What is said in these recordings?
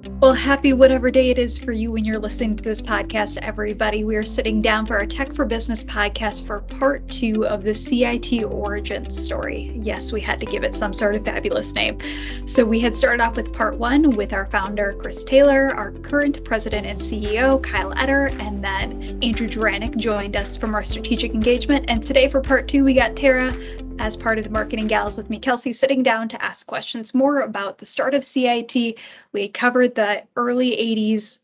Well, happy whatever day it is for you when you're listening to this podcast, everybody. We are sitting down for our Tech for Business podcast for part 2 of the CIT Origins story. Yes, we had to give it some sort of fabulous name. So we had started off with part 1 with our founder, Chris Taylor, our current president and CEO, Kyle Etter, and then Andrew Juranic joined us from our strategic engagement. And today for part 2, we got Tara, as part of the Marketing Gals with me, Kelsey, sitting down to ask questions more about the start of CIT. We covered the early 80s,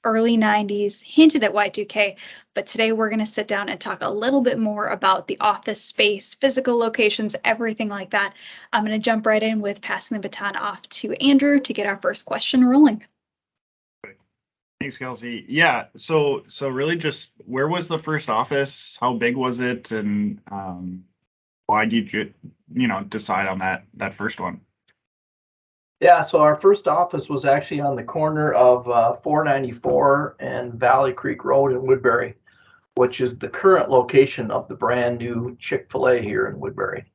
early 90s, hinted at Y2K, but today we're going to sit down and talk a little bit more about the office space, physical locations, everything like that. I'm going to jump right in with passing the baton off to Andrew to get our first question rolling. Thanks, Kelsey. Yeah, so really just where was the first office? How big was it? And why did you decide on that first one? Yeah, so our first office was actually on the corner of 494 and Valley Creek Road in Woodbury, which is the current location of the brand new Chick-fil-A here in Woodbury.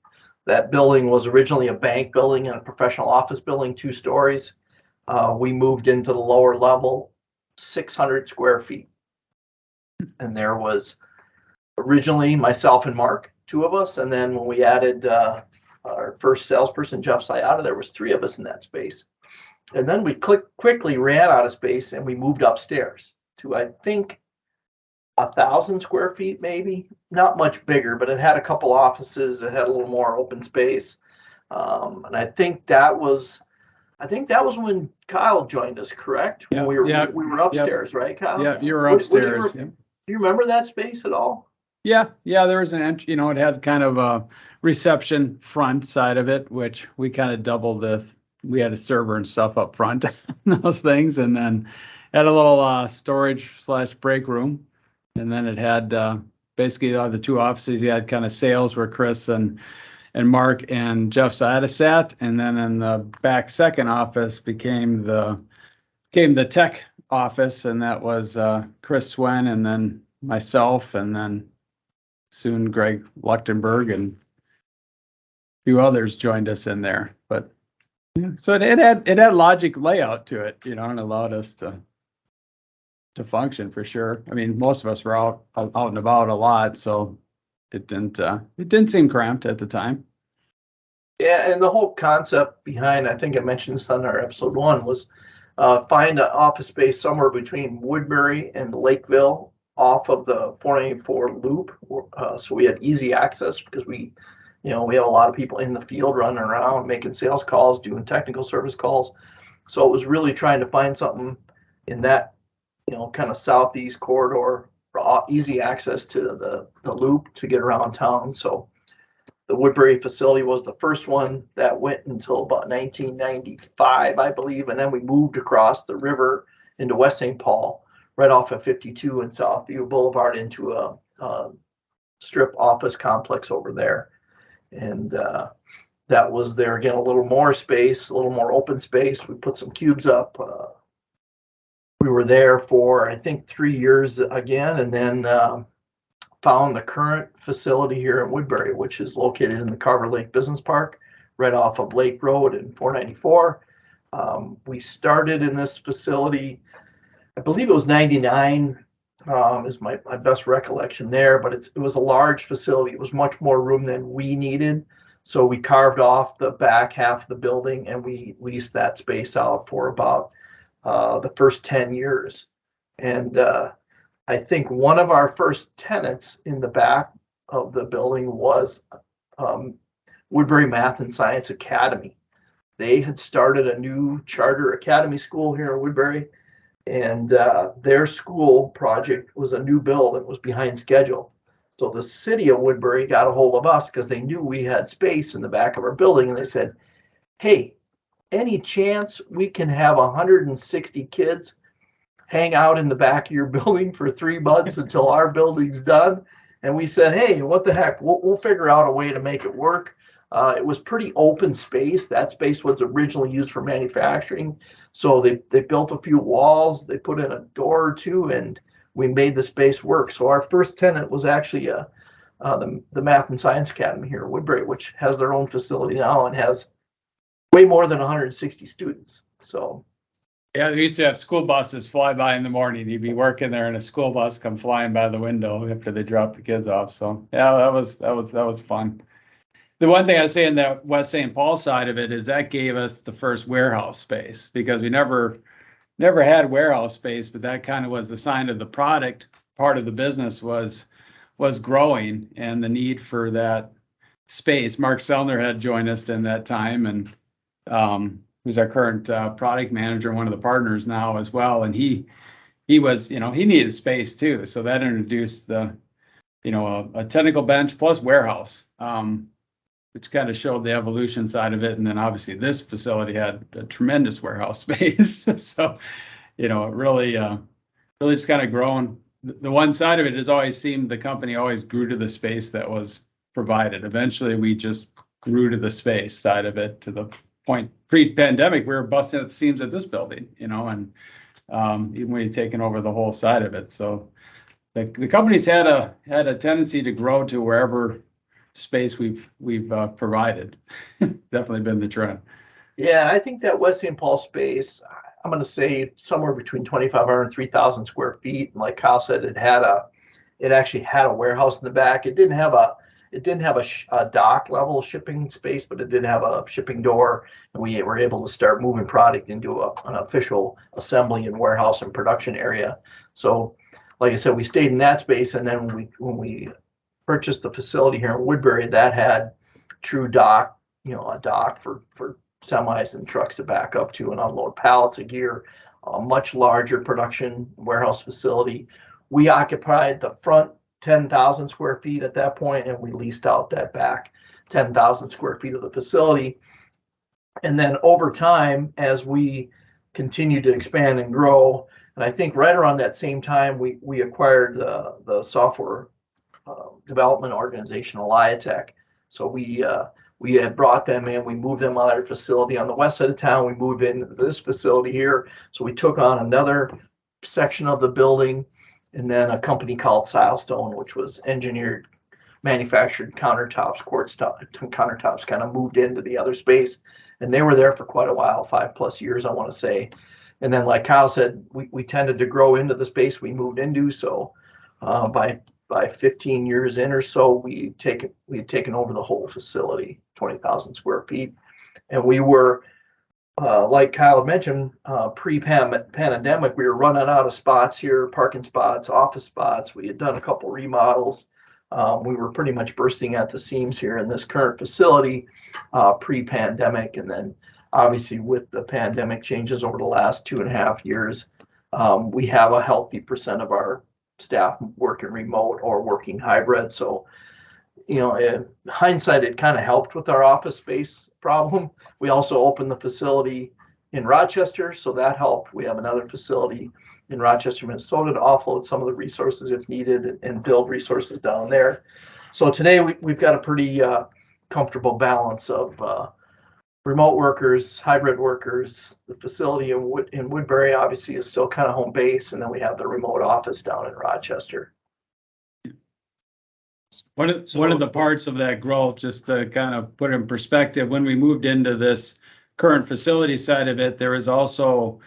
That building was originally a bank building and a professional office building, 2 stories. We moved into the lower level, 600 square feet. And there was originally myself and Mark, 2 of us, and then when we added our first salesperson, Jeff Sayata, there was 3 of us in that space. And then we quickly ran out of space and we moved upstairs to, I think, 1,000 square feet, maybe. Not much bigger, but it had a couple offices. It had a little more open space. And I think that was when Kyle joined us, correct? Yeah, we were upstairs, right, Kyle? Yeah, you were upstairs. Do you remember that space at all? Yeah, there was an entry, it had kind of a reception front side of it, which we kind of doubled we had a server and stuff up front, those things, and then had a little storage/break room. And then it had basically the 2 offices. You had kind of sales where Chris and Mark and Jeff Sayata sat, and then in the back second office became the tech office, and that was Chris Swen and then myself, and then soon Greg Luchtenberg and a few others joined us in there. But yeah, so it had logic layout to it, and allowed us to function for sure. I mean, most of us were out and about a lot, so it didn't seem cramped at the time. Yeah, and the whole concept behind, I think I mentioned this on our episode 1, was find an office space somewhere between Woodbury and Lakeville off of the 494 loop. So we had easy access because we have a lot of people in the field running around, making sales calls, doing technical service calls. So it was really trying to find something in that, kind of southeast corridor for easy access to the loop to get around town. So the Woodbury facility was the first one that went until about 1995, I believe. And then we moved across the river into West St. Paul, right off of 52 and Southview Boulevard, into a strip office complex over there. And that was there again, a little more space, a little more open space. We put some cubes up. We were there for, I think, 3 years again, and then found the current facility here in Woodbury, which is located in the Carver Lake Business Park, right off of Lake Road and 494. We started in this facility, I believe it was 99, is my best recollection there, but it was a large facility. It was much more room than we needed. So we carved off the back half of the building and we leased that space out for about the first 10 years. And I think one of our first tenants in the back of the building was Woodbury Math and Science Academy. They had started a new charter academy school here in Woodbury, and their school project was a new build and was behind schedule. So the city of Woodbury got a hold of us because they knew we had space in the back of our building, and they said, hey, any chance we can have 160 kids hang out in the back of your building for 3 months until our building's done? And we said, hey, what the heck, we'll figure out a way to make it work. It was pretty open space. That space was originally used for manufacturing. So they built a few walls, they put in a door or 2, and we made the space work. So our first tenant was actually the Math and Science Academy here in Woodbury, which has their own facility now and has way more than 160 students. So Yeah, we used to have school buses fly by in the morning. You'd be working there and a school bus come flying by the window after they dropped the kids off. So yeah, that was fun. The one thing I say in the West St. Paul side of it is that gave us the first warehouse space, because we never had warehouse space, but that kind of was the sign of the product part of the business was growing, and the need for that space. Mark Sellner had joined us in that time, and who's our current product manager, one of the partners now as well. And he was, he needed space too. So that introduced the, a technical bench plus warehouse, which kind of showed the evolution side of it. And then obviously this facility had a tremendous warehouse space. So, it really just kind of grown. The one side of it has always seemed the company always grew to the space that was provided. Eventually we just grew to the space side of it, to the point pre-pandemic, we were busting at the seams at this building, and even when you're taking over the whole side of it. So the company's had a tendency to grow to wherever space we've provided. Definitely been the trend. Yeah, I think that West St. Paul space, I'm going to say somewhere between 2,500 and 3,000 square feet. And like Kyle said, it actually had a warehouse in the back. It didn't have a dock level shipping space, but it did have a shipping door, and we were able to start moving product into an official assembly and warehouse and production area. So, like I said, we stayed in that space, and then when we purchased the facility here in Woodbury, that had true dock, a dock for semis and trucks to back up to and unload pallets of gear, a much larger production warehouse facility. We occupied the front 10,000 square feet at that point, and we leased out that back 10,000 square feet of the facility. And then over time, as we continue to expand and grow, and I think right around that same time, we acquired the software development organization, Eliatech. So we had brought them in, we moved them out of their facility on the west side of town, we moved into this facility here. So we took on another section of the building, and then a company called Silestone, which was engineered, manufactured countertops, quartz countertops, kind of moved into the other space. And they were there for quite a while, 5+ years, I want to say. And then, like Kyle said, we tended to grow into the space we moved into. So by 15 years in or so, we had taken over the whole facility, 20,000 square feet. And we were, like Kyle mentioned, pre-pandemic, we were running out of spots here, parking spots, office spots. We had done a couple remodels. We were pretty much bursting at the seams here in this current facility pre-pandemic. And then obviously with the pandemic changes over the last 2.5 years, we have a healthy percent of our staff working remote or working hybrid. So, in hindsight, it kind of helped with our office space problem. We also opened the facility in Rochester, so that helped. We have another facility in Rochester, Minnesota, to offload some of the resources if needed and build resources down there. So today we've got a pretty comfortable balance of remote workers, hybrid workers. The facility in Woodbury obviously is still kind of home base, and then we have the remote office down in Rochester. One of the parts of that growth, just to kind of put in perspective, when we moved into this current facility side of it, there was also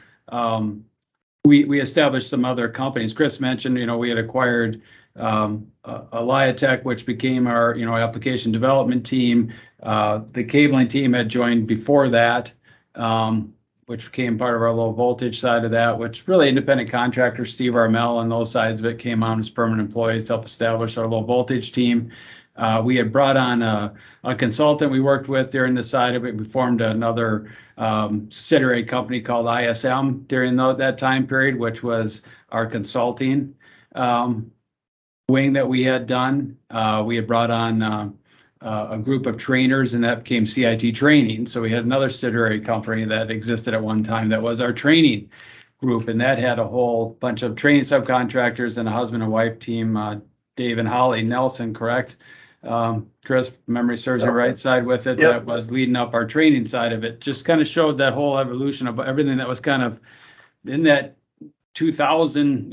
we established some other companies. Chris mentioned, we had acquired Eliatech, which became our application development team. The cabling team had joined before that, which became part of our low voltage side of that, which really independent contractors, Steve Armel and those sides of it came on as permanent employees to help establish our low voltage team. We had brought on a consultant we worked with during the side of it. We formed another subsidiary company called ISM during that time period, which was our consulting wing that we had done. We had brought on a group of trainers, and that became CIT Training. So we had another subsidiary company that existed at one time that was our training group, and that had a whole bunch of training subcontractors and a husband and wife team, Dave and Holly Nelson, correct? Chris, memory serves me right side with it. Yep. That was leading up our training side of it. Just kind of showed that whole evolution of everything that was kind of in that 2000,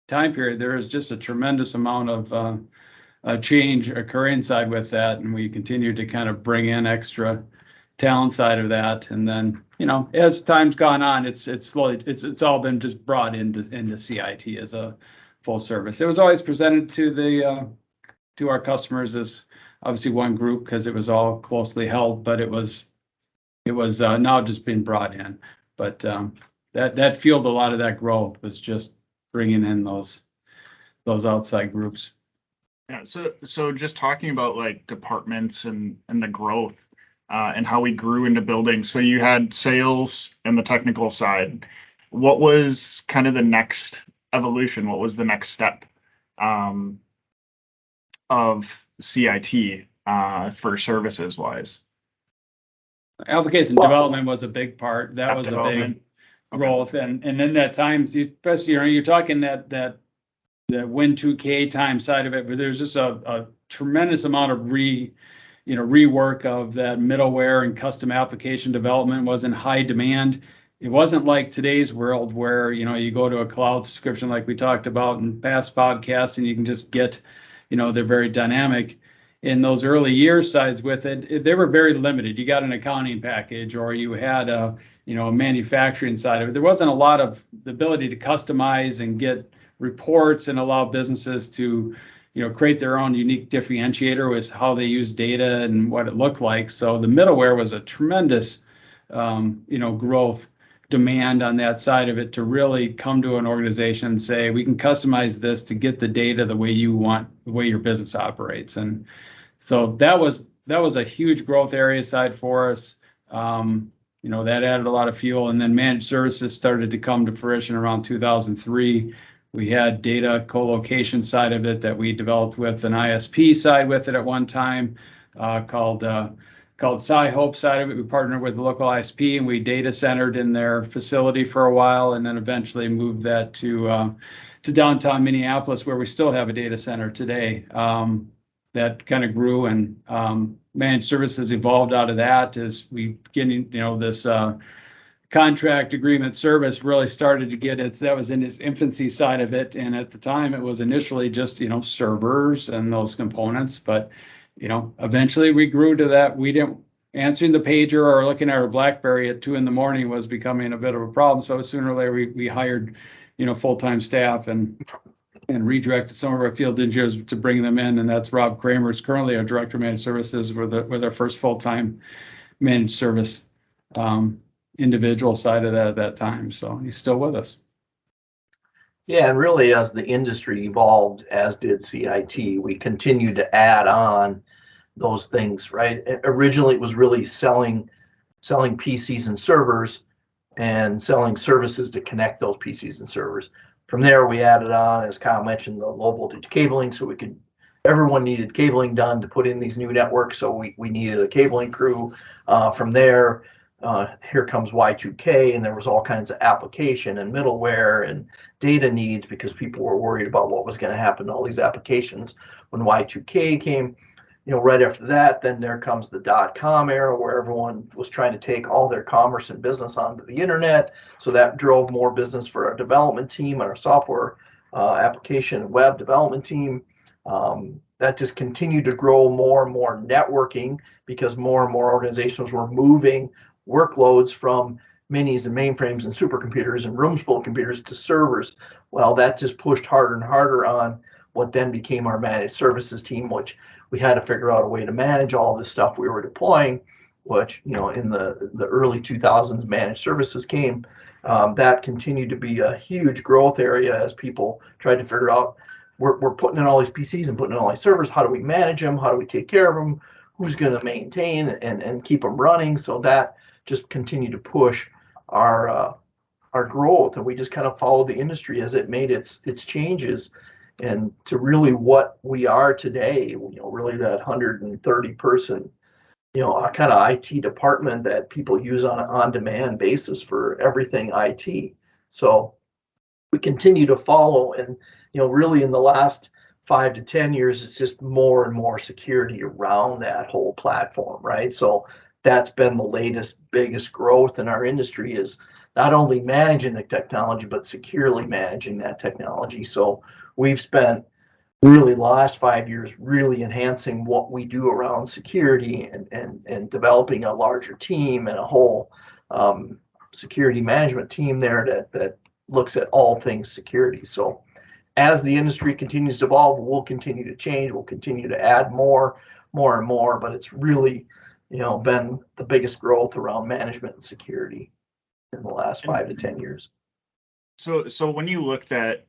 time period. There was just a tremendous amount of change occurring inside with that, and we continued to kind of bring in extra talent side of that. And then, as time's gone on, it's slowly, it's all been just brought into CIT as a full service. It was always presented to our customers as obviously one group because it was all closely held, but it was now just being brought in. But that fueled a lot of that growth was just bringing in those outside groups. Yeah, so just talking about like departments and the growth and how we grew into buildings. So you had sales and the technical side. What was kind of the next evolution? What was the next step of CIT for services wise? Application development was a big part. That was a big growth, and in that time, especially you're talking that the Win2K time side of it, but there's just a tremendous amount of rework of that middleware and custom application development was in high demand. It wasn't like today's world where you go to a cloud subscription like we talked about in past podcasts, and you can just get they're very dynamic. In those early year sides with it, they were very limited. You got an accounting package, or you had a manufacturing side of it. There wasn't a lot of the ability to customize and get reports and allow businesses to create their own unique differentiator with how they use data and what it looked like. So the middleware was a tremendous growth demand on that side of it to really come to an organization and say, we can customize this to get the data the way you want, the way your business operates. And so that was a huge growth area side for us. That added a lot of fuel. And then managed services started to come to fruition around 2003. We had data co-location side of it that we developed with an ISP side with it at one time called Sci-Hope side of it. We partnered with the local ISP and we data centered in their facility for a while, and then eventually moved that to downtown Minneapolis, where we still have a data center today. That kind of grew, and managed services evolved out of that as we getting this contract agreement service really started to get that was in its infancy side of it. And at the time it was initially just servers and those components, but eventually we grew to that. We didn't answering the pager or looking at our BlackBerry at 2 a.m. was becoming a bit of a problem. So sooner or later we hired full-time staff and redirected some of our field engineers to bring them in. And that's Rob Kramer, who's currently our director of managed services, with our first full-time managed service individual side of that at that time. So he's still with us. Yeah, and really as the industry evolved, as did CIT, we continued to add on those things, right? Originally, it was really selling PCs and servers and selling services to connect those PCs and servers. From there, we added on, as Kyle mentioned, the low voltage cabling, so everyone needed cabling done to put in these new networks, so we needed a cabling crew. From there, here comes Y2K, and there was all kinds of application and middleware and data needs because people were worried about what was going to happen to all these applications when Y2K came. Right after that, then there comes the .com era, where everyone was trying to take all their commerce and business onto the internet. So that drove more business for our development team and our software application and web development team. That just continued to grow more and more networking because more and more organizations were moving workloads from minis and mainframes and supercomputers and rooms full of computers to servers. Well, that just pushed harder and harder on what then became our managed services team, which we had to figure out a way to manage all this stuff we were deploying, which, in the early 2000s, managed services came. That continued to be a huge growth area as people tried to figure out, we're putting in all these PCs and putting in all these servers. How do we manage them? How do we take care of them? Who's going to maintain and keep them running? So that just continued to push our growth, and we just kind of followed the industry as it made its changes, and to really what we are today. Really that 130 person, kind of IT department that people use on an on-demand basis for everything IT. So we continue to follow, and really in the last 5 to 10 years, it's just more and more security around that whole platform, right? So that's been the latest, biggest growth in our industry, is not only managing the technology, but securely managing that technology. So we've spent really the last 5 years, really enhancing what we do around security and developing a larger team and a whole security management team there that looks at all things security. So as the industry continues to evolve, we'll continue to change. We'll continue to add more and more, but it's really, been the biggest growth around management and security in the last 5 to 10 years. So when you looked at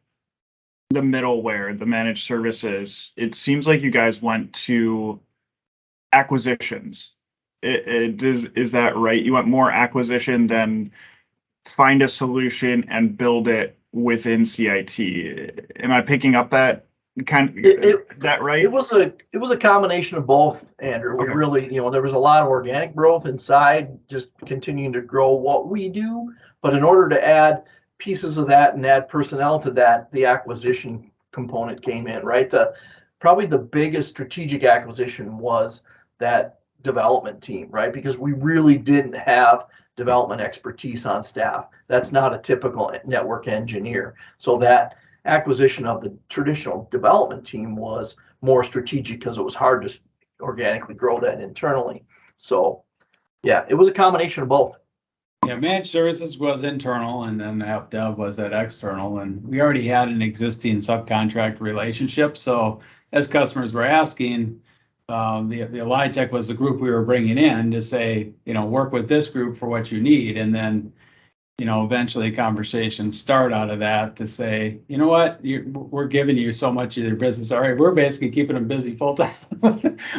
the middleware, the managed services, it seems like you guys went to acquisitions. Is that right? You want more acquisition than find a solution and build it within CIT. Am I picking up that that right? It was a combination of both, Andrew. We really, there was a lot of organic growth inside, just continuing to grow what we do. But in order to add pieces of that and add personnel to that, the acquisition component came in, right? Probably the biggest strategic acquisition was that development team, right? Because we really didn't have development expertise on staff. That's not a typical network engineer. So that acquisition of the traditional development team was more strategic because it was hard to organically grow that internally. So yeah, it was a combination of both. Yeah, managed services was internal, and then app dev was that external, and we already had an existing subcontract relationship. So as customers were asking, the Elitech was the group we were bringing in to say, work with this group for what you need, and then eventually conversations start out of that to say, you know what, we're giving you so much of your business. All right, we're basically keeping them busy full time,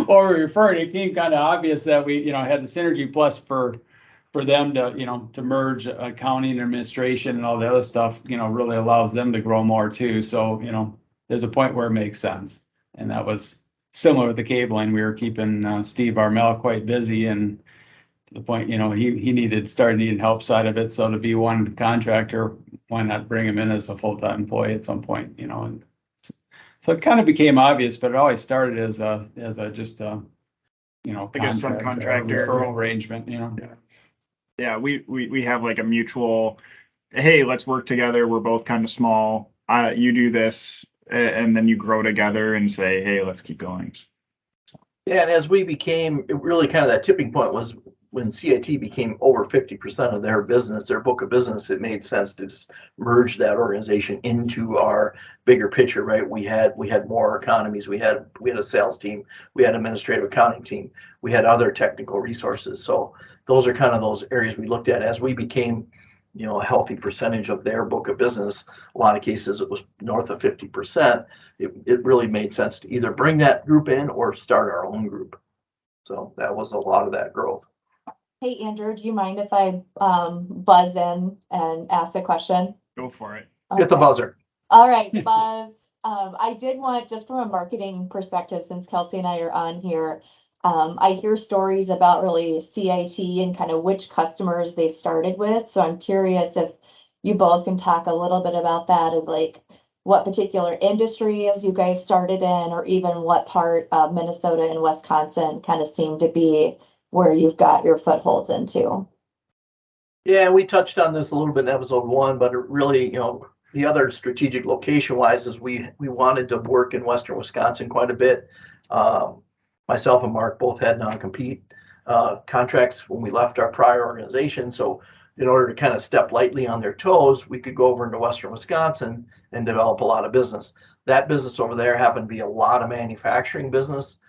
or we're referring. It became kind of obvious that we, had the synergy plus for them to, to merge accounting and administration and all the other stuff, really allows them to grow more too. So, there's a point where it makes sense. And that was similar with the cabling. We were keeping Steve Armel quite busy, and to the point, he started needing help side of it. So to be one contractor, why not bring him in as a full-time employee at some point, and so it kind of became obvious, but it always started as a just a, like a subcontractor referral arrangement, Yeah, we have like a mutual, hey, let's work together. We're both kind of small. You do this, and then you grow together and say, hey, let's keep going. So. Yeah, and as we became, it really kind of that tipping point was when CIT became over 50% of their business, their book of business. It made sense to just merge that organization into our bigger picture, right? We had more economies. We had a sales team. We had an administrative accounting team. We had other technical resources. So those are kind of those areas we looked at as we became, a healthy percentage of their book of business. A lot of cases it was north of 50%. It really made sense to either bring that group in or start our own group. So that was a lot of that growth. Hey, Andrew, do you mind if I buzz in and ask a question? Go for it. Okay. Get the buzzer. All right, buzz. I did want, just from a marketing perspective, since Kelsey and I are on here, I hear stories about really CIT and kind of which customers they started with. So I'm curious if you both can talk a little bit about that, of like what particular industries you guys started in, or even what part of Minnesota and Wisconsin kind of seem to be where you've got your footholds into. Yeah, we touched on this a little bit in episode 1, but it really, the other strategic location wise is we wanted to work in Western Wisconsin quite a bit. Myself and Mark both had non-compete contracts when we left our prior organization. So in order to kind of step lightly on their toes, we could go over into Western Wisconsin and develop a lot of business. That business over there happened to be a lot of manufacturing business.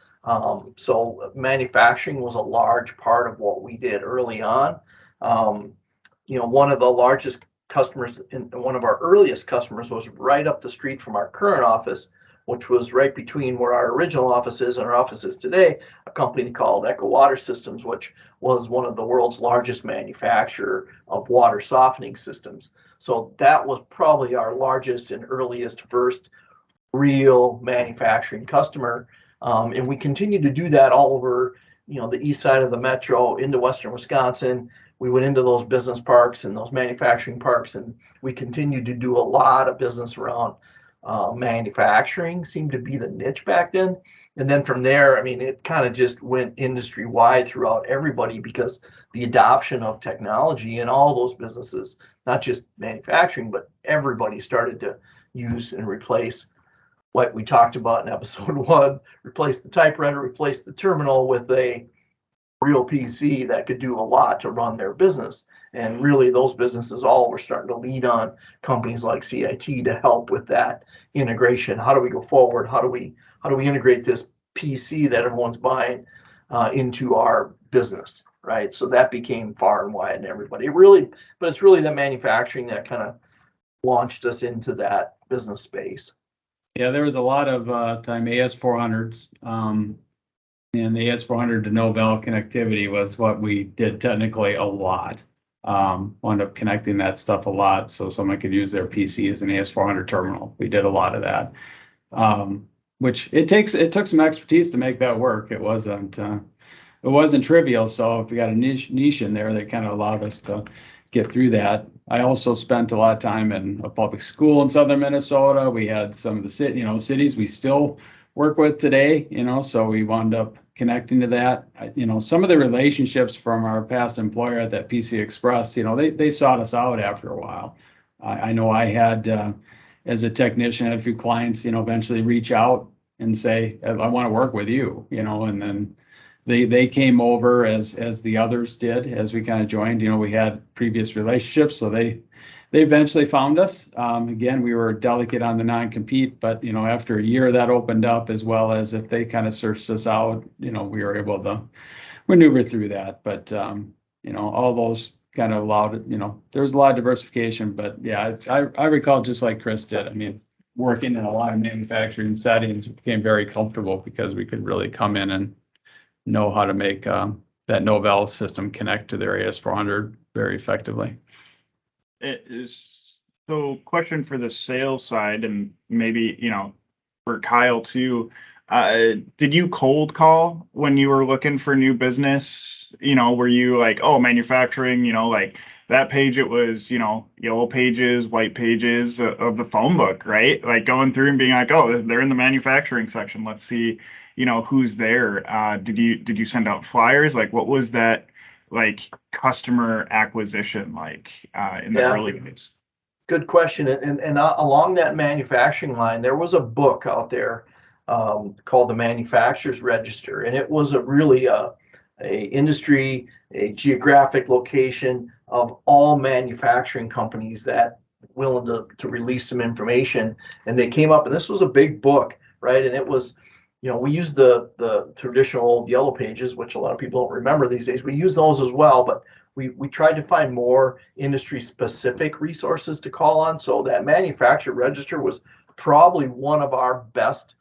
So manufacturing was a large part of what we did early on. One of the largest customers and one of our earliest customers was right up the street from our current office, which was right between where our original office is and our office is today, a company called Echo Water Systems, which was one of the world's largest manufacturer of water softening systems. So that was probably our largest and earliest first real manufacturing customer. And we continue to do that all over, the east side of the metro into Western Wisconsin. We went into those business parks and those manufacturing parks, and we continued to do a lot of business around manufacturing. Seemed to be the niche back then. And then from there, it kind of just went industry wide throughout everybody, because the adoption of technology in all those businesses, not just manufacturing, but everybody started to use and replace what we talked about in episode 1, replace the typewriter, replace the terminal with a real PC that could do a lot to run their business. And really those businesses all were starting to lead on companies like CIT to help with that integration. How do we go forward? How do we integrate this PC that everyone's buying into our business, right? So that became far and wide and everybody. But it's really the manufacturing that kind of launched us into that business space. Yeah, there was a lot of time AS400s, and the AS400 to Novell connectivity was what we did technically a lot. Wound up connecting that stuff a lot so someone could use their PC as an AS400 terminal. We did a lot of that, which it took some expertise to make that work. It wasn't trivial. So if we got a niche in there, that kind of allowed us to get through that. I also spent a lot of time in a public school in southern Minnesota. We had some of the cities we still work with today, so we wound up connecting to that. Some of the relationships from our past employer at that PC Express, they sought us out after a while. I know I had, as a technician, had a few clients, eventually reach out and say, I want to work with you, and then they came over as the others did as we kind of joined. We had previous relationships, so they eventually found us. Again, we were delicate on the non-compete, but after a year that opened up, as well as if they kind of searched us out, we were able to maneuver through that. But all those kind of allowed it. There was a lot of diversification, but yeah, I recall, just like Chris did. I mean, working in a lot of manufacturing settings, it became very comfortable because we could really come in and know how to make that Novell system connect to their AS400 very effectively. It is, so question for the sales side, and maybe, for Kyle too. Did you cold call when you were looking for new business? Were you like, oh, manufacturing, like that page, it was, yellow pages, white pages of the phone book, right? Like going through and being like, oh, they're in the manufacturing section. Let's see, who's there. Did you send out flyers? Like, what was that like customer acquisition like in the early days? Good question. And along that manufacturing line, there was a book out there called the Manufacturer's Register, and it was a industry, a geographic location of all manufacturing companies that willing to release some information. And they came up, and this was a big book, right? And it was, we used the traditional old yellow pages, which a lot of people don't remember these days. We use those as well, but we tried to find more industry specific resources to call on. So that manufacturer register was probably one of our best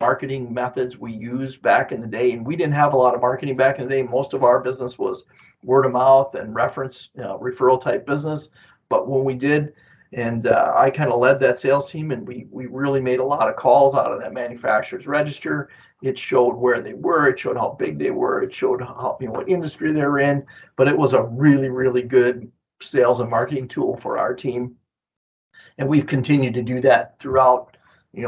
marketing methods we used back in the day. And we didn't have a lot of marketing back in the day. Most of our business was word of mouth and reference, referral type business. But when we did, and I kind of led that sales team, and we really made a lot of calls out of that manufacturer's register. It showed where they were, it showed how big they were, it showed how, what industry they're in. But it was a really, really good sales and marketing tool for our team. And we've continued to do that throughout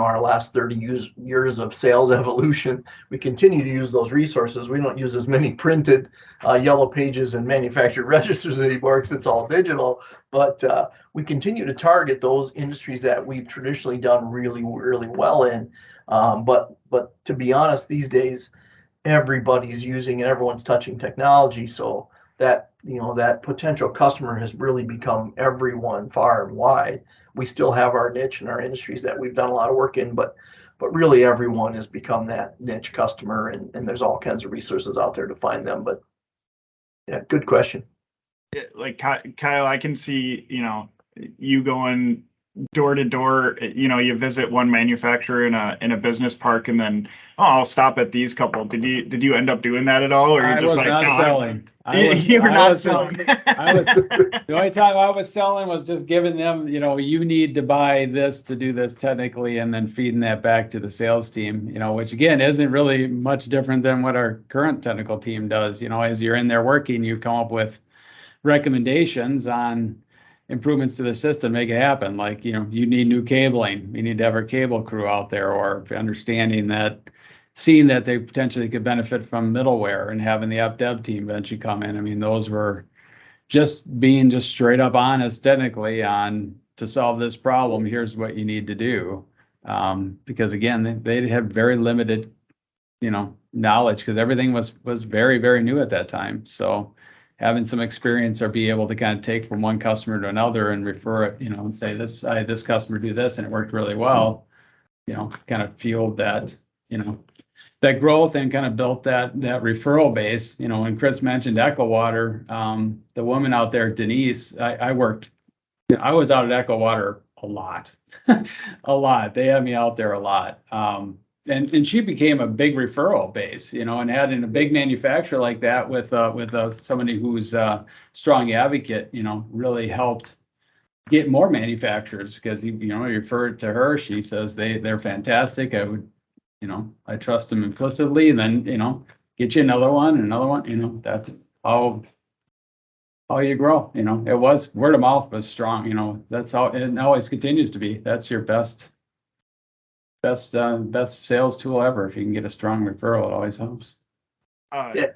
our last 30 years of sales evolution. We continue to use those resources. We don't use as many printed yellow pages and manufactured registers anymore because it's all digital, but we continue to target those industries that we've traditionally done really, really well in. But to be honest, these days, everybody's using and everyone's touching technology. So that, that potential customer has really become everyone far and wide. We still have our niche and our industries that we've done a lot of work in, but really everyone has become that niche customer, and there's all kinds of resources out there to find them. But yeah, good question. Yeah, like Kyle, I can see, you going door to door, you visit one manufacturer in a business park, and then, oh, I'll stop at these couple. Did you end up doing that at all, or you're just like, not selling? You were not selling. The only time I was selling was just giving them, you need to buy this to do this technically, and then feeding that back to the sales team, which again isn't really much different than what our current technical team does. As you're in there working, you come up with recommendations on improvements to the system, make it happen. Like, you need new cabling. You need to have our cable crew out there, or seeing that they potentially could benefit from middleware and having the app dev team eventually come in. I mean, those were just being straight up honest technically on, to solve this problem, here's what you need to do. Because again, they had very limited, knowledge, because everything was very, very new at that time. So having some experience or be able to kind of take from one customer to another and refer it, and say I had this customer do this and it worked really well, kind of fueled that, that growth and kind of built that referral base. When Chris mentioned Echo Water, the woman out there, Denise, I was out at Echo Water a lot, a lot. They had me out there a lot. And she became a big referral base, and having a big manufacturer like that with somebody who's a strong advocate, really helped get more manufacturers, because you refer to her, she says they're fantastic. I would, I trust them implicitly, and then get you another one and another one. That's how you grow. It was word of mouth was strong. That's how it always continues to be. That's your best sales tool ever. If you can get a strong referral, it always helps. Yeah.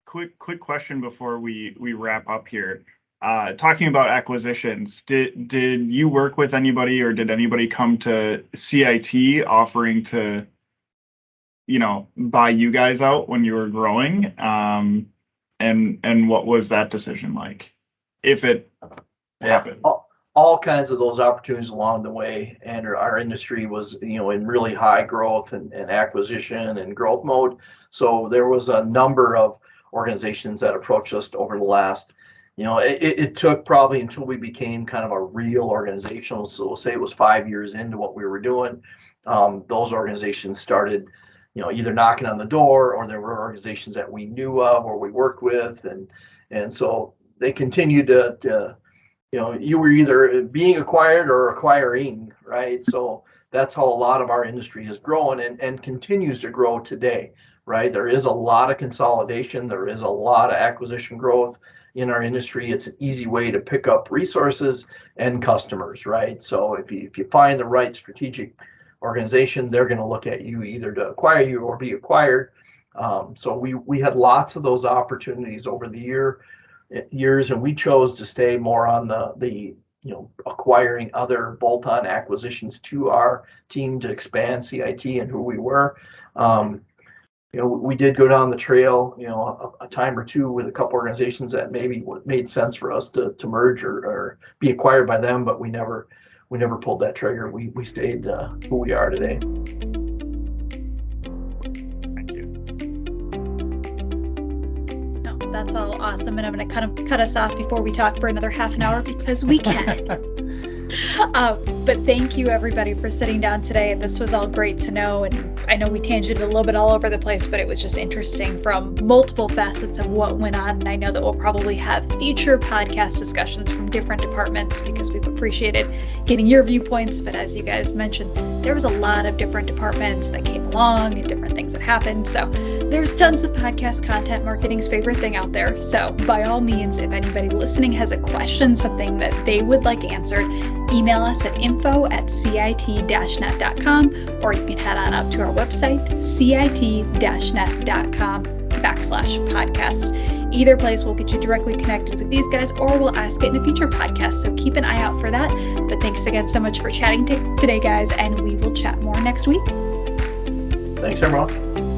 Quick question before we wrap up here. Talking about acquisitions, did you work with anybody, or did anybody come to CIT offering to, buy you guys out when you were growing? And what was that decision like, if it happened? All kinds of those opportunities along the way, and our industry was, in really high growth and acquisition and growth mode. So there was a number of organizations that approached us over the last, it took probably until we became kind of a real organization. So we'll say it was 5 years into what we were doing. Those organizations started, either knocking on the door, or there were organizations that we knew of or we worked with. And so they continued to you were either being acquired or acquiring, right? So that's how a lot of our industry has grown and continues to grow today, right? There is a lot of consolidation. There is a lot of acquisition growth in our industry. It's an easy way to pick up resources and customers, right? So if you find the right strategic organization, they're going to look at you either to acquire you or be acquired. So we had lots of those opportunities over the years, and we chose to stay more on the acquiring other bolt-on acquisitions to our team to expand CIT and who we were. We did go down the trail, a time or two with a couple organizations that maybe made sense for us to merge or be acquired by them, but we never pulled that trigger. We stayed who we are today. That's all awesome, and I'm going to cut us off before we talk for another half an hour, because we can. But thank you, everybody, for sitting down today. This was all great to know, and I know we tangented a little bit all over the place, but it was just interesting from multiple facets of what went on. And I know that we'll probably have future podcast discussions from different departments, because we've appreciated getting your viewpoints. But as you guys mentioned, there was a lot of different departments that came along and different things that happened. So there's tons of podcast content, marketing's favorite thing out there. So by all means, if anybody listening has a question, something that they would like answered, email us at info@cit-net.com, or you can head on up to our website, cit-net.com/podcast. Either place will get you directly connected with these guys, or we'll ask it in a future podcast. So keep an eye out for that. But thanks again so much for chatting today, guys, and we will chat more next week. Thanks, everyone.